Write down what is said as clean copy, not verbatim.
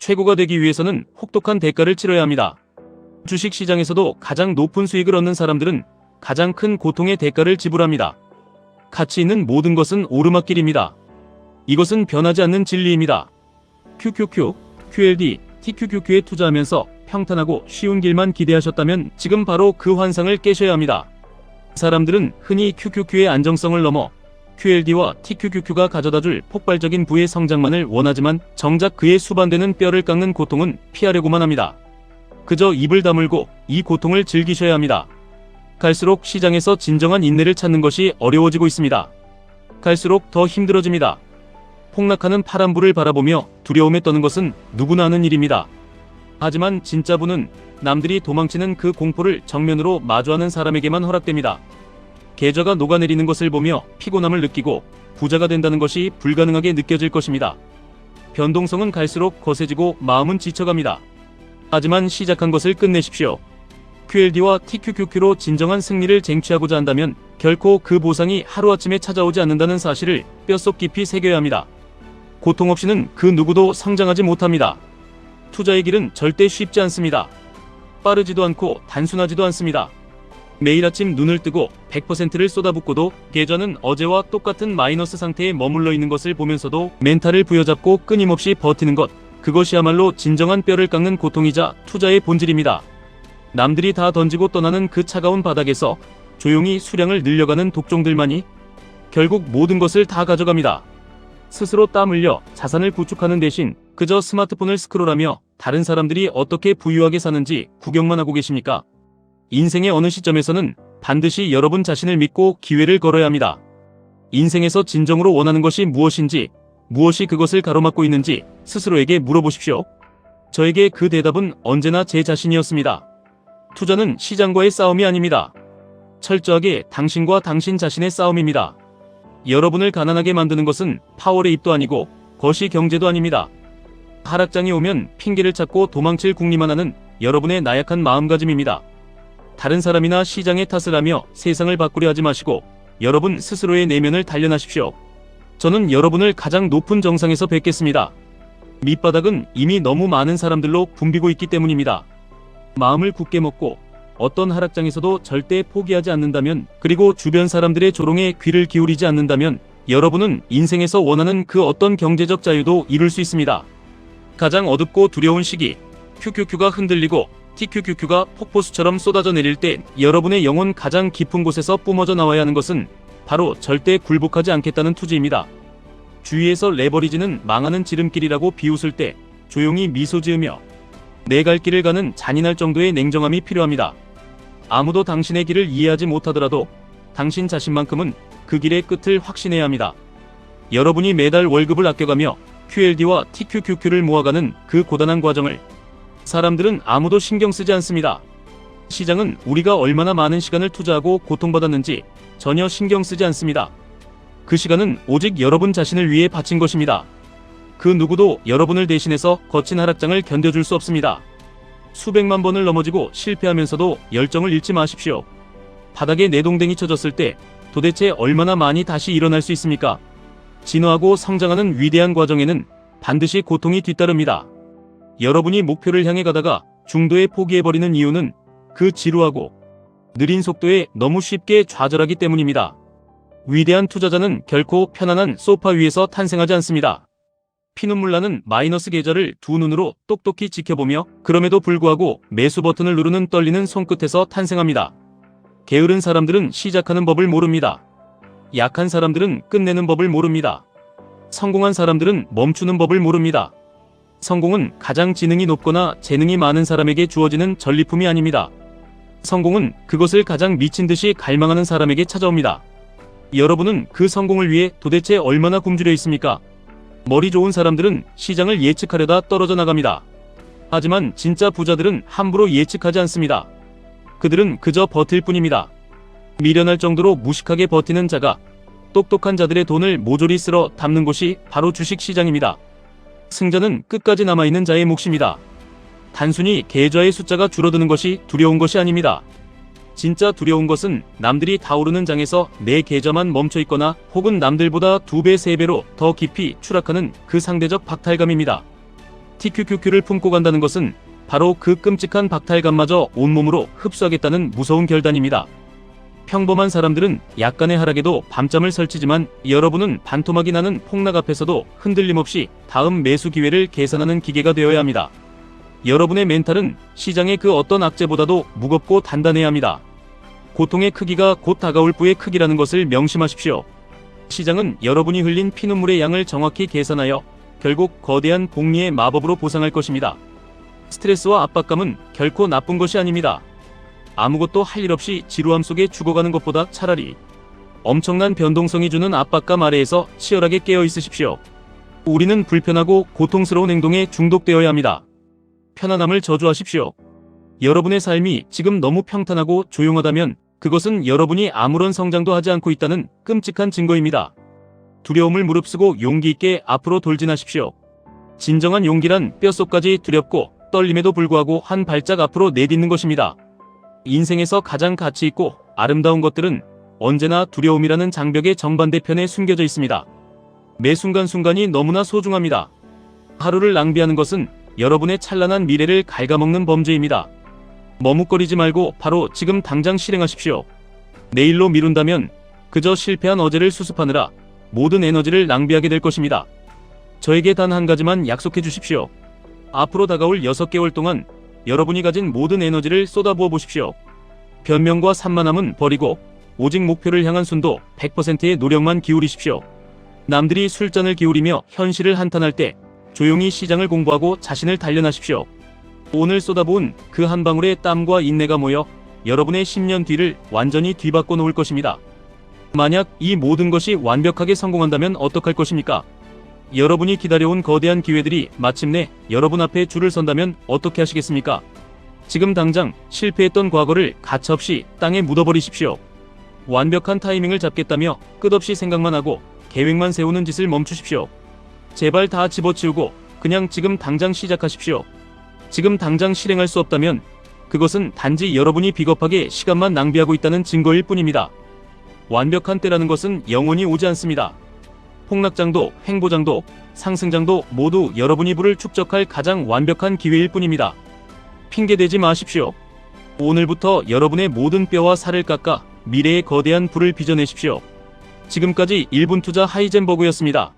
최고가 되기 위해서는 혹독한 대가를 치러야 합니다. 주식시장에서도 가장 높은 수익을 얻는 사람들은 가장 큰 고통의 대가를 지불합니다. 가치 있는 모든 것은 오르막길입니다. 이것은 변하지 않는 진리입니다. QQQ, QLD, TQQQ에 투자하면서 평탄하고 쉬운 길만 기대하셨다면 지금 바로 그 환상을 깨셔야 합니다. 사람들은 흔히 QQQ의 안정성을 넘어 QLD와 TQQQ가 가져다줄 폭발적인 부의 성장만을 원하지만 정작 그의 수반되는 뼈를 깎는 고통은 피하려고만 합니다. 그저 입을 다물고 이 고통을 즐기셔야 합니다. 갈수록 시장에서 진정한 인내를 찾는 것이 어려워지고 있습니다. 갈수록 더 힘들어집니다. 폭락하는 파란불을 바라보며 두려움에 떠는 것은 누구나 하는 일입니다. 하지만 진짜 부는 남들이 도망치는 그 공포를 정면으로 마주하는 사람에게만 허락됩니다. 계좌가 녹아내리는 것을 보며 피곤함을 느끼고 부자가 된다는 것이 불가능하게 느껴질 것입니다. 변동성은 갈수록 거세지고 마음은 지쳐갑니다. 하지만 시작한 것을 끝내십시오. QLD와 TQQQ로 진정한 승리를 쟁취하고자 한다면 결코 그 보상이 하루아침에 찾아오지 않는다는 사실을 뼛속 깊이 새겨야 합니다. 고통 없이는 그 누구도 성장하지 못합니다. 투자의 길은 절대 쉽지 않습니다. 빠르지도 않고 단순하지도 않습니다. 매일 아침 눈을 뜨고 100%를 쏟아붓고도 계좌는 어제와 똑같은 마이너스 상태에 머물러 있는 것을 보면서도 멘탈을 부여잡고 끊임없이 버티는 것, 그것이야말로 진정한 뼈를 깎는 고통이자 투자의 본질입니다. 남들이 다 던지고 떠나는 그 차가운 바닥에서 조용히 수량을 늘려가는 독종들만이 결국 모든 것을 다 가져갑니다. 스스로 땀 흘려 자산을 구축하는 대신 그저 스마트폰을 스크롤하며 다른 사람들이 어떻게 부유하게 사는지 구경만 하고 계십니까? 인생의 어느 시점에서는 반드시 여러분 자신을 믿고 기회를 걸어야 합니다. 인생에서 진정으로 원하는 것이 무엇인지, 무엇이 그것을 가로막고 있는지 스스로에게 물어보십시오. 저에게 그 대답은 언제나 제 자신이었습니다. 투자는 시장과의 싸움이 아닙니다. 철저하게 당신과 당신 자신의 싸움입니다. 여러분을 가난하게 만드는 것은 파워레입도 아니고 거시 경제도 아닙니다. 하락장이 오면 핑계를 찾고 도망칠 궁리만 하는 여러분의 나약한 마음가짐입니다. 다른 사람이나 시장의 탓을 하며 세상을 바꾸려 하지 마시고 여러분 스스로의 내면을 단련하십시오. 저는 여러분을 가장 높은 정상에서 뵙겠습니다. 밑바닥은 이미 너무 많은 사람들로 붐비고 있기 때문입니다. 마음을 굳게 먹고 어떤 하락장에서도 절대 포기하지 않는다면, 그리고 주변 사람들의 조롱에 귀를 기울이지 않는다면 여러분은 인생에서 원하는 그 어떤 경제적 자유도 이룰 수 있습니다. 가장 어둡고 두려운 시기, QQQ가 흔들리고 TQQQ가 폭포수처럼 쏟아져 내릴 때 여러분의 영혼 가장 깊은 곳에서 뿜어져 나와야 하는 것은 바로 절대 굴복하지 않겠다는 투지입니다. 주위에서 레버리지는 망하는 지름길이라고 비웃을 때 조용히 미소 지으며 내 갈 길을 가는 잔인할 정도의 냉정함이 필요합니다. 아무도 당신의 길을 이해하지 못하더라도 당신 자신만큼은 그 길의 끝을 확신해야 합니다. 여러분이 매달 월급을 아껴가며 QLD와 TQQQ를 모아가는 그 고단한 과정을 사람들은 아무도 신경 쓰지 않습니다. 시장은 우리가 얼마나 많은 시간을 투자하고 고통받았는지 전혀 신경 쓰지 않습니다. 그 시간은 오직 여러분 자신을 위해 바친 것입니다. 그 누구도 여러분을 대신해서 거친 하락장을 견뎌줄 수 없습니다. 수백만 번을 넘어지고 실패하면서도 열정을 잃지 마십시오. 바닥에 내동댕이 쳐졌을 때 도대체 얼마나 많이 다시 일어날 수 있습니까? 진화하고 성장하는 위대한 과정에는 반드시 고통이 뒤따릅니다. 여러분이 목표를 향해 가다가 중도에 포기해버리는 이유는 그 지루하고 느린 속도에 너무 쉽게 좌절하기 때문입니다. 위대한 투자자는 결코 편안한 소파 위에서 탄생하지 않습니다. 피눈물 나는 마이너스 계좌를 두 눈으로 똑똑히 지켜보며 그럼에도 불구하고 매수 버튼을 누르는 떨리는 손끝에서 탄생합니다. 게으른 사람들은 시작하는 법을 모릅니다. 약한 사람들은 끝내는 법을 모릅니다. 성공한 사람들은 멈추는 법을 모릅니다. 성공은 가장 지능이 높거나 재능이 많은 사람에게 주어지는 전리품이 아닙니다. 성공은 그것을 가장 미친 듯이 갈망하는 사람에게 찾아옵니다. 여러분은 그 성공을 위해 도대체 얼마나 굶주려 있습니까? 머리 좋은 사람들은 시장을 예측하려다 떨어져 나갑니다. 하지만 진짜 부자들은 함부로 예측하지 않습니다. 그들은 그저 버틸 뿐입니다. 미련할 정도로 무식하게 버티는 자가 똑똑한 자들의 돈을 모조리 쓸어 담는 곳이 바로 주식시장입니다. 승자는 끝까지 남아있는 자의 몫입니다. 단순히 계좌의 숫자가 줄어드는 것이 두려운 것이 아닙니다. 진짜 두려운 것은 남들이 다 오르는 장에서 내 계좌만 멈춰있거나 혹은 남들보다 2배, 3배로 더 깊이 추락하는 그 상대적 박탈감입니다. TQQQ를 품고 간다는 것은 바로 그 끔찍한 박탈감마저 온몸으로 흡수하겠다는 무서운 결단입니다. 평범한 사람들은 약간의 하락에도 밤잠을 설치지만 여러분은 반토막이 나는 폭락 앞에서도 흔들림 없이 다음 매수 기회를 계산하는 기계가 되어야 합니다. 여러분의 멘탈은 시장의 그 어떤 악재보다도 무겁고 단단해야 합니다. 고통의 크기가 곧 다가올 부의 크기라는 것을 명심하십시오. 시장은 여러분이 흘린 피눈물의 양을 정확히 계산하여 결국 거대한 복리의 마법으로 보상할 것입니다. 스트레스와 압박감은 결코 나쁜 것이 아닙니다. 아무것도 할 일 없이 지루함 속에 죽어가는 것보다 차라리 엄청난 변동성이 주는 압박감 아래에서 치열하게 깨어 있으십시오. 우리는 불편하고 고통스러운 행동에 중독되어야 합니다. 편안함을 저주하십시오. 여러분의 삶이 지금 너무 평탄하고 조용하다면 그것은 여러분이 아무런 성장도 하지 않고 있다는 끔찍한 증거입니다. 두려움을 무릅쓰고 용기 있게 앞으로 돌진하십시오. 진정한 용기란 뼛속까지 두렵고 떨림에도 불구하고 한 발짝 앞으로 내딛는 것입니다. 인생에서 가장 가치 있고 아름다운 것들은 언제나 두려움이라는 장벽의 정반대편에 숨겨져 있습니다. 매 순간순간이 너무나 소중합니다. 하루를 낭비하는 것은 여러분의 찬란한 미래를 갉아먹는 범죄입니다. 머뭇거리지 말고 바로 지금 당장 실행하십시오. 내일로 미룬다면 그저 실패한 어제를 수습하느라 모든 에너지를 낭비하게 될 것입니다. 저에게 단 한 가지만 약속해 주십시오. 앞으로 다가올 6개월 동안 여러분이 가진 모든 에너지를 쏟아부어 보십시오. 변명과 산만함은 버리고 오직 목표를 향한 순도 100%의 노력만 기울이십시오. 남들이 술잔을 기울이며 현실을 한탄할 때 조용히 시장을 공부하고 자신을 단련하십시오. 오늘 쏟아부은 그 한 방울의 땀과 인내가 모여 여러분의 10년 뒤를 완전히 뒤바꿔 놓을 것입니다. 만약 이 모든 것이 완벽하게 성공한다면 어떡할 것입니까? 여러분이 기다려온 거대한 기회들이 마침내 여러분 앞에 줄을 선다면 어떻게 하시겠습니까? 지금 당장 실패했던 과거를 가차없이 땅에 묻어버리십시오. 완벽한 타이밍을 잡겠다며 끝없이 생각만 하고 계획만 세우는 짓을 멈추십시오. 제발 다 집어치우고 그냥 지금 당장 시작하십시오. 지금 당장 실행할 수 없다면 그것은 단지 여러분이 비겁하게 시간만 낭비하고 있다는 증거일 뿐입니다. 완벽한 때라는 것은 영원히 오지 않습니다. 폭락장도 횡보장도 상승장도 모두 여러분이 부를 축적할 가장 완벽한 기회일 뿐입니다. 핑계대지 마십시오. 오늘부터 여러분의 모든 뼈와 살을 깎아 미래의 거대한 불을 빚어내십시오. 지금까지 1분 투자 하이젠버그였습니다.